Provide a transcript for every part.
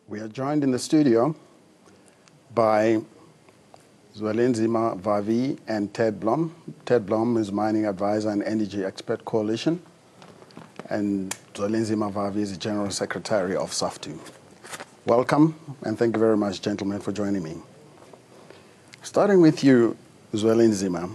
We are joined in the studio by Zwelinzima Vavi and Ted Bloem. Ted Bloem is Mining Advisor and Energy Expert Coalition, and Zwelinzima Vavi is the General Secretary of SAFTU. Welcome, and thank you very much, gentlemen, for joining me. Starting with you, Zwelinzima,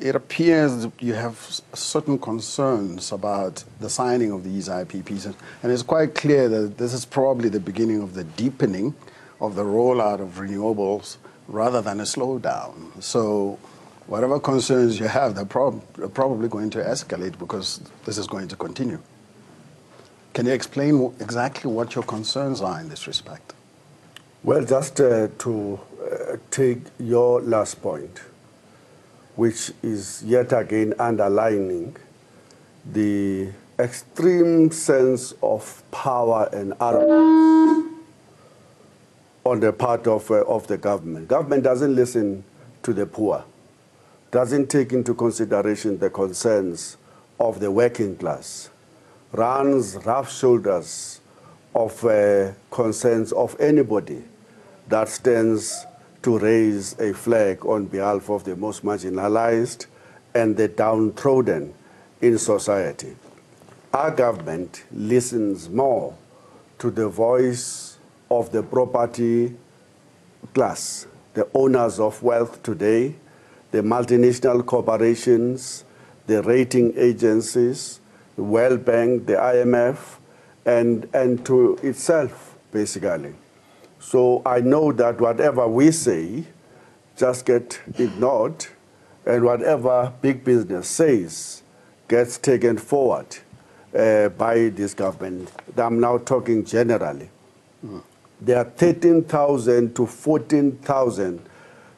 it appears that you have certain concerns about the signing of these IPPs, and it's quite clear that this is probably the beginning of the deepening of the rollout of renewables rather than a slowdown. So whatever concerns you have, they're probably going to escalate because this is going to continue. Can you explain exactly what your concerns are in this respect? Well, just to take your last point, which is yet again underlining the extreme sense of power and arrogance on the part of the government. Government doesn't listen to the poor, doesn't take into consideration the concerns of the working class, runs rough shoulders of concerns of anybody that stands to raise a flag on behalf of the most marginalized and the downtrodden in society. Our government listens more to the voice of the property class, the owners of wealth today, the multinational corporations, the rating agencies, the World Bank, the IMF, and to itself, basically. So I know that whatever we say just gets ignored, and whatever big business says gets taken forward by this government. I'm now talking generally. There are 13,000 to 14,000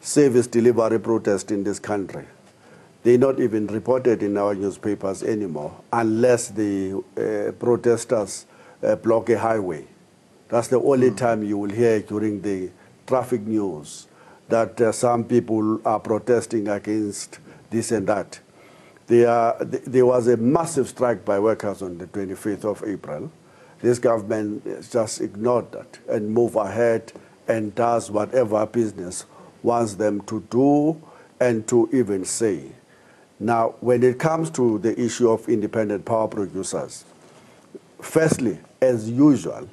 service delivery protests in this country. They're not even reported in our newspapers anymore unless the protesters block a highway. That's the only time you will hear during the traffic news that some people are protesting against this and that. There was a massive strike by workers on the 25th of April. This government just ignored that and moved ahead and does whatever business wants them to do and to even say. Now, when it comes to the issue of independent power producers, firstly, as usual,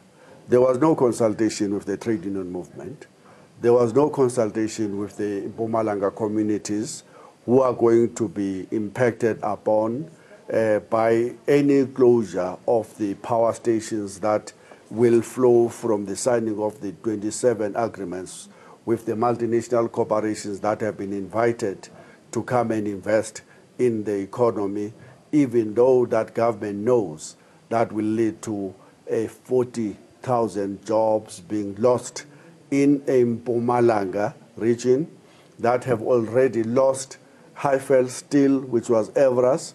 there was no consultation with the trade union movement. There was no consultation with the Mpumalanga communities who are going to be impacted upon by any closure of the power stations that will flow from the signing of the 27 agreements with the multinational corporations that have been invited to come and invest in the economy, even though that government knows that will lead to a 40,000 jobs being lost in a Mpumalanga region that have already lost Highveld Steel, which was Everest,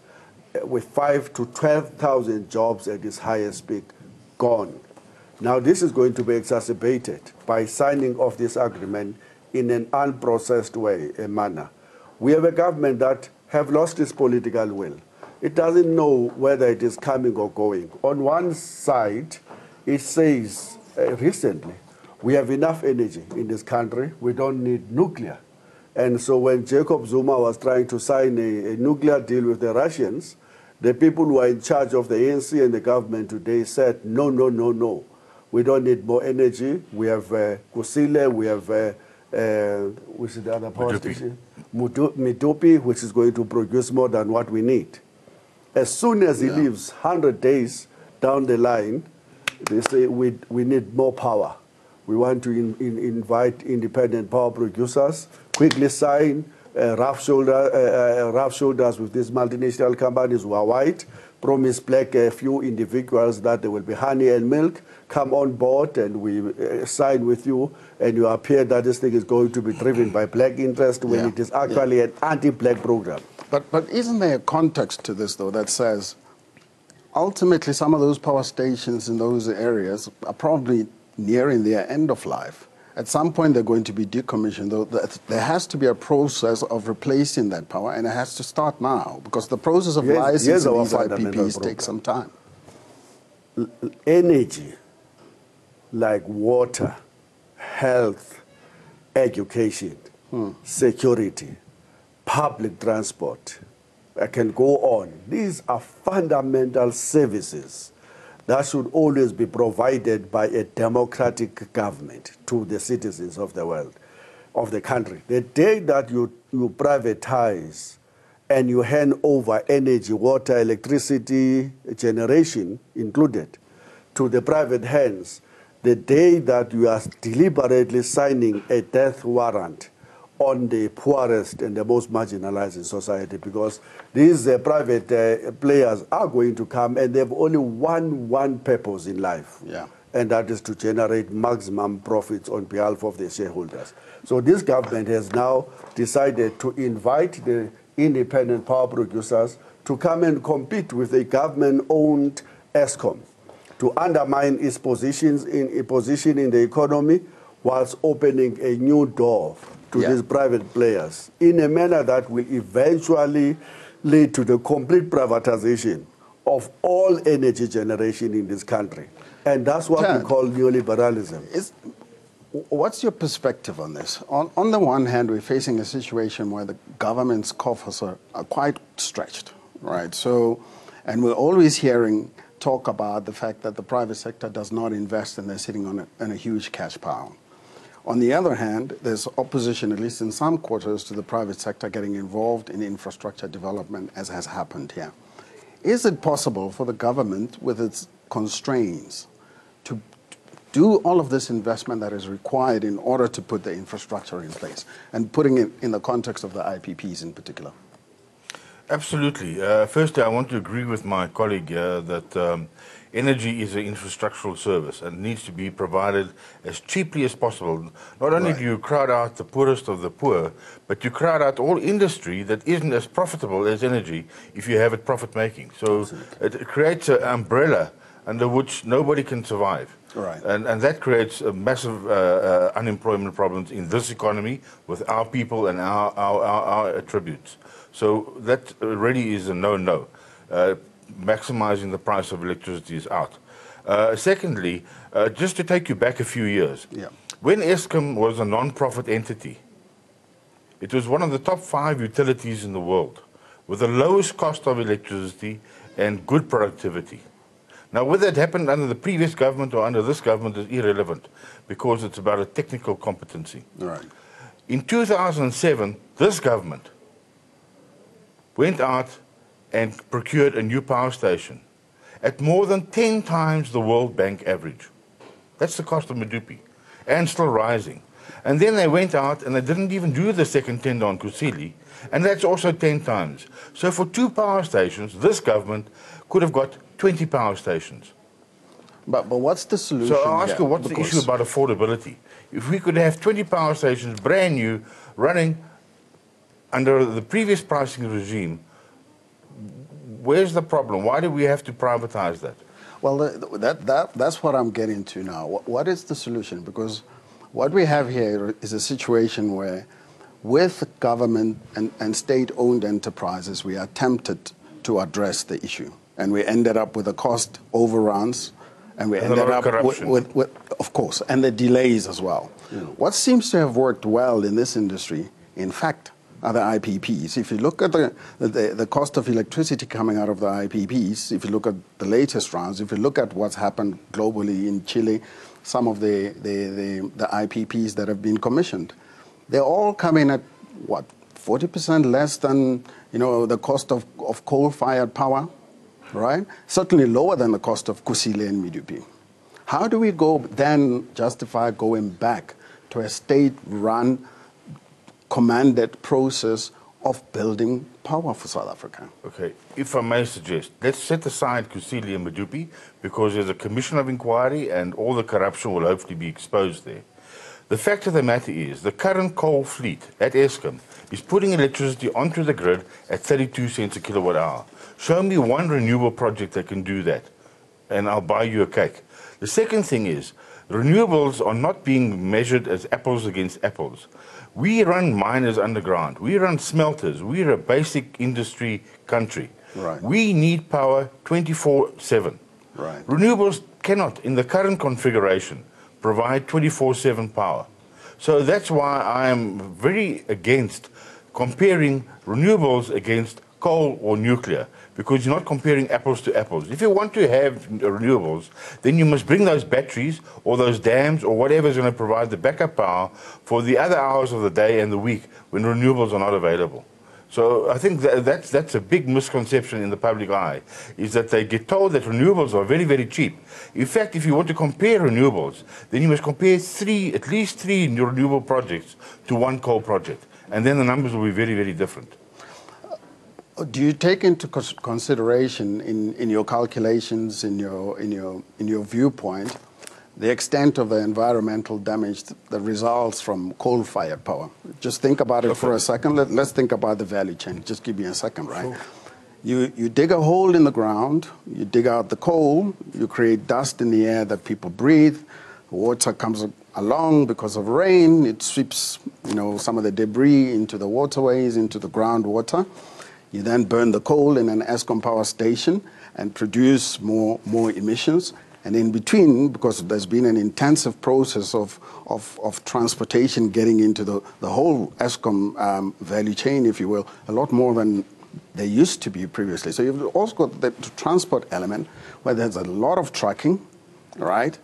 with 5,000 to 12,000 jobs at its highest peak gone. Now this is going to be exacerbated by signing of this agreement in an unprocessed way, a manner. We have a government that have lost its political will. It doesn't know whether it is coming or going. On one side, it says recently, we have enough energy in this country, we don't need nuclear. And so when Jacob Zuma was trying to sign a nuclear deal with the Russians, the people who are in charge of the ANC and the government today said, no, no, no, no. We don't need more energy. We have Kusile, we have, which is the other power station? Medupi, which is going to produce more than what we need. As soon as he leaves, 100 days down the line, they say we need more power. We want to invite independent power producers, quickly sign rough shoulders with these multinational companies who are white, promise black a few individuals that there will be honey and milk, come on board and we sign with you, and you appear that this thing is going to be driven by black interest when it is actually an anti-black program. But isn't there a context to this, though, that says ultimately some of those power stations in those areas are probably nearing their end of life? At some point, they're going to be decommissioned, though there has to be a process of replacing that power, and it has to start now, because the process of licensing these IPPs takes some time. Energy like water, health, education, security, public transport. I can go on. These are fundamental services that should always be provided by a democratic government to the citizens of the world, of the country. The day that you privatize and you hand over energy, water, electricity, generation included, to the private hands, the day that you are deliberately signing a death warrant on the poorest and the most marginalized in society, because these private players are going to come and they have only one purpose in life. Yeah. And that is to generate maximum profits on behalf of the shareholders. So this government has now decided to invite the independent power producers to come and compete with a government-owned ESCOM to undermine its position in the economy whilst opening a new door to these private players in a manner that will eventually lead to the complete privatization of all energy generation in this country. And that's what we call neoliberalism. What's your perspective on this? On the one hand, we're facing a situation where the government's coffers are quite stretched, right? So, and we're always hearing talk about the fact that the private sector does not invest and they're sitting on a huge cash pile. On the other hand, there's opposition, at least in some quarters, to the private sector getting involved in infrastructure development, as has happened here. Is it possible for the government, with its constraints, to do all of this investment that is required in order to put the infrastructure in place, and putting it in the context of the IPPs in particular? Absolutely. Firstly, I want to agree with my colleague that energy is an infrastructural service and needs to be provided as cheaply as possible. Not only do you crowd out the poorest of the poor, but you crowd out all industry that isn't as profitable as energy if you have it profit-making. So it creates an umbrella under which nobody can survive. Right. And that creates a massive unemployment problems in this economy with our people and our attributes. So that really is a no-no. Maximizing the price of electricity is out. Secondly, just to take you back a few years, when Eskom was a non-profit entity, it was one of the top 5 utilities in the world with the lowest cost of electricity and good productivity. Now, whether it happened under the previous government or under this government is irrelevant because it's about a technical competency. Right. In 2007, this government went out and procured a new power station at more than 10 times the World Bank average. That's the cost of Medupi, and still rising. And then they went out and they didn't even do the second tender on Kusile, and that's also 10 times. So for 2 power stations, this government could have got 20 power stations. But what's the solution? So I'll ask you, what's the issue about affordability? If we could have 20 power stations, brand new, running under the previous pricing regime, where's the problem? Why do we have to privatize that? Well, that's what I'm getting to now. What is the solution? Because what we have here is a situation where, with government and state-owned enterprises, we attempted to address the issue. And we ended up with the cost overruns, and we ended up with, of course, and the delays as well. What seems to have worked well in this industry, in fact, are the IPPs. If you look at the cost of electricity coming out of the IPPs, if you look at the latest rounds, if you look at what's happened globally in Chile, some of the IPPs that have been commissioned, they're all coming at, what, 40% less than, the cost of coal-fired power, right? Certainly lower than the cost of Kusile and Medupi. How do we then justify going back to a state-run, commanded process of building power for South Africa? Okay, if I may suggest, let's set aside Kusile and Medupi because there's a commission of inquiry and all the corruption will hopefully be exposed there. The fact of the matter is the current coal fleet at Eskom is putting electricity onto the grid at 32 cents a kilowatt hour. Show me one renewable project that can do that and I'll buy you a cake. The second thing is renewables are not being measured as apples against apples. We run miners underground. We run smelters. We're a basic industry country. Right. We need power 24/7. Right. Renewables cannot, in the current configuration, provide 24/7 power. So that's why I am very against comparing renewables against coal or nuclear, because you're not comparing apples to apples. If you want to have renewables, then you must bring those batteries or those dams or whatever is going to provide the backup power for the other hours of the day and the week when renewables are not available. So I think that's a big misconception in the public eye, is that they get told that renewables are very, very cheap. In fact, if you want to compare renewables, then you must compare at least three renewable projects to one coal project. And then the numbers will be very, very different. Do you take into consideration in your calculations, in your viewpoint, the extent of the environmental damage that results from coal-fired power? Just think about it for a second. Let's think about the value chain. Just give me a second, right? Sure. You dig a hole in the ground, you dig out the coal, you create dust in the air that people breathe, water comes along because of rain, it sweeps some of the debris into the waterways, into the groundwater. You then burn the coal in an Eskom power station and produce more emissions. And in between, because there's been an intensive process of transportation getting into the whole Eskom value chain, if you will, a lot more than there used to be previously. So you've also got the transport element where there's a lot of trucking, right?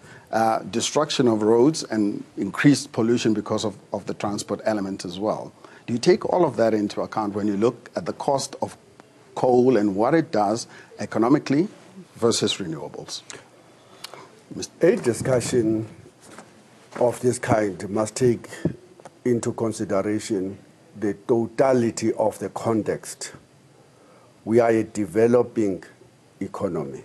Destruction of roads and increased pollution because of the transport element as well. Do you take all of that into account when you look at the cost of coal and what it does economically versus renewables? A discussion of this kind must take into consideration the totality of the context. We are a developing economy.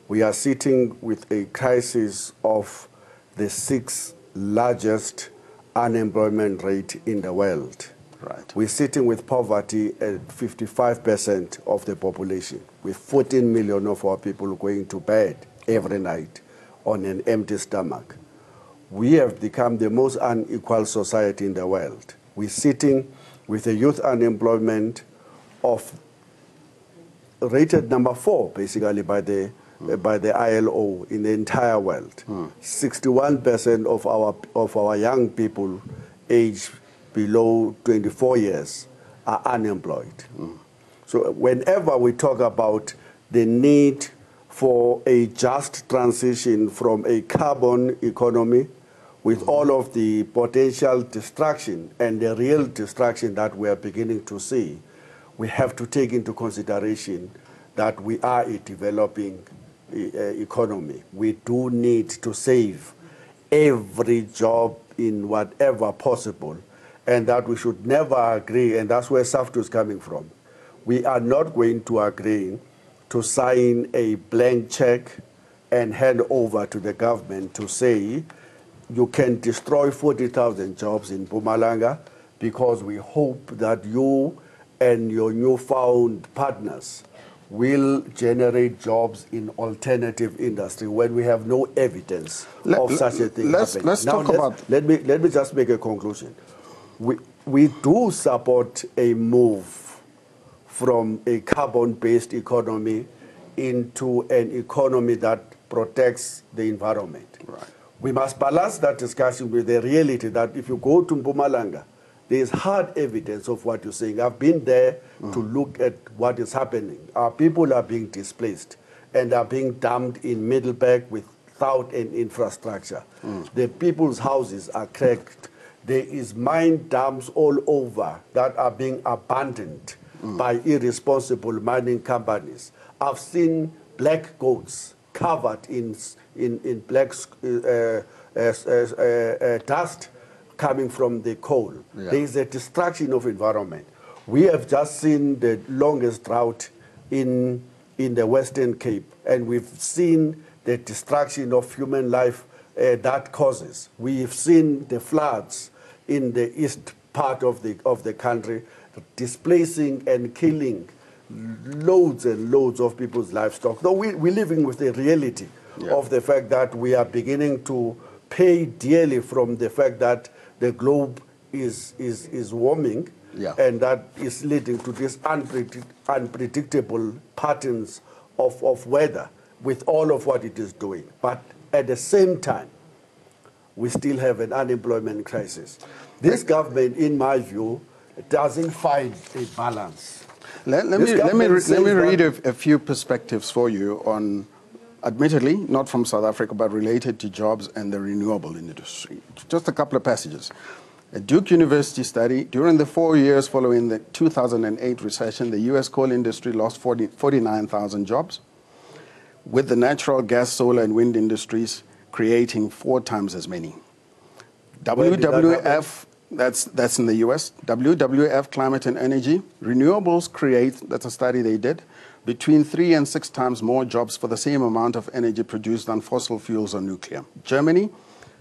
We are sitting with a crisis of the 6th largest unemployment rate in the world. Right. We're sitting with poverty at 55% of the population, with 14 million of our people going to bed every night on an empty stomach. We have become the most unequal society in the world. We're sitting with a youth unemployment of rated number 4, basically, by the ILO in the entire world. 61% of our young people aged below 24 years are unemployed. So whenever we talk about the need for a just transition from a carbon economy with all of the potential destruction and the real destruction that we are beginning to see, we have to take into consideration that we are a developing economy. We do need to save every job in whatever possible, and that we should never agree, and that's where SAFTU is coming from. We are not going to agree to sign a blank check and hand over to the government to say you can destroy 40,000 jobs in Mpumalanga because we hope that you and your newfound partners will generate jobs in alternative industry when we have no evidence of such a thing happening. Let me just make a conclusion. We do support a move from a carbon-based economy into an economy that protects the environment. Right. We must balance that discussion with the reality that if you go to Mpumalanga, there is hard evidence of what you're saying. I've been there to look at what is happening. Our people are being displaced and are being dumped in Middleburg without an infrastructure. The people's houses are cracked. There is mine dumps all over that are being abandoned by irresponsible mining companies. I've seen black goats covered in black dust coming from the coal. Yeah. There is a destruction of environment. We have just seen the longest drought in the Western Cape, and we've seen the destruction of human life that causes. We've seen the floods in the east part of the country, displacing and killing loads and loads of people's livestock. Though we're living with the reality of the fact that we are beginning to pay dearly from the fact that the globe is warming, and that is leading to these unpredictable patterns of weather with all of what it is doing. But at the same time, we still have an unemployment crisis. This government, in my view, doesn't find a balance. Let me read a few perspectives for you on, admittedly, not from South Africa, but related to jobs and the renewable industry. Just a couple of passages. A Duke University study, during the 4 years following the 2008 recession, the U.S. coal industry lost 49,000 jobs, with the natural gas, solar, and wind industries creating 4 times as many. WWF, that's in the U.S., WWF Climate and Energy, renewables create, that's a study they did, between 3 and 6 times more jobs for the same amount of energy produced than fossil fuels or nuclear. Germany,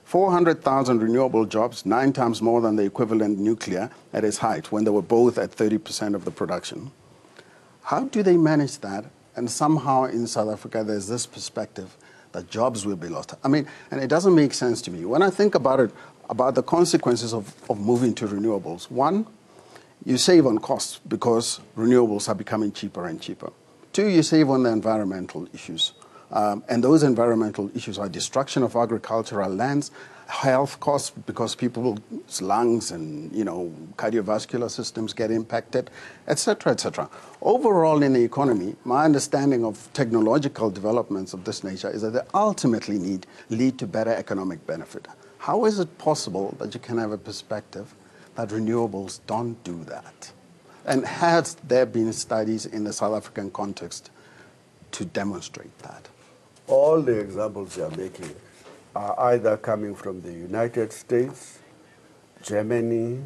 400,000 renewable jobs, 9 times more than the equivalent nuclear at its height, when they were both at 30% of the production. How do they manage that? And somehow in South Africa, there's this perspective that jobs will be lost. I mean, and it doesn't make sense to me. When I think about it, about the consequences of moving to renewables, one, you save on costs because renewables are becoming cheaper and cheaper. 2, you save on the environmental issues. And those environmental issues are destruction of agricultural lands, health costs because people's lungs and cardiovascular systems get impacted, etc., etc. Overall in the economy, my understanding of technological developments of this nature is that they ultimately lead to better economic benefit. How is it possible that you can have a perspective that renewables don't do that? And has there been studies in the South African context to demonstrate that? All the examples you are making are either coming from the United States, Germany,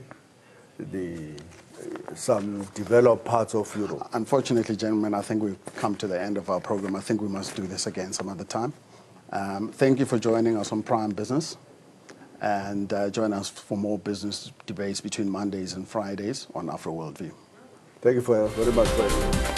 some developed parts of Europe. Unfortunately, gentlemen, I think we've come to the end of our program. I think we must do this again some other time. Thank you for joining us on Prime Business. And join us for more business debates between Mondays and Fridays on Afro Worldview. Thank you very much for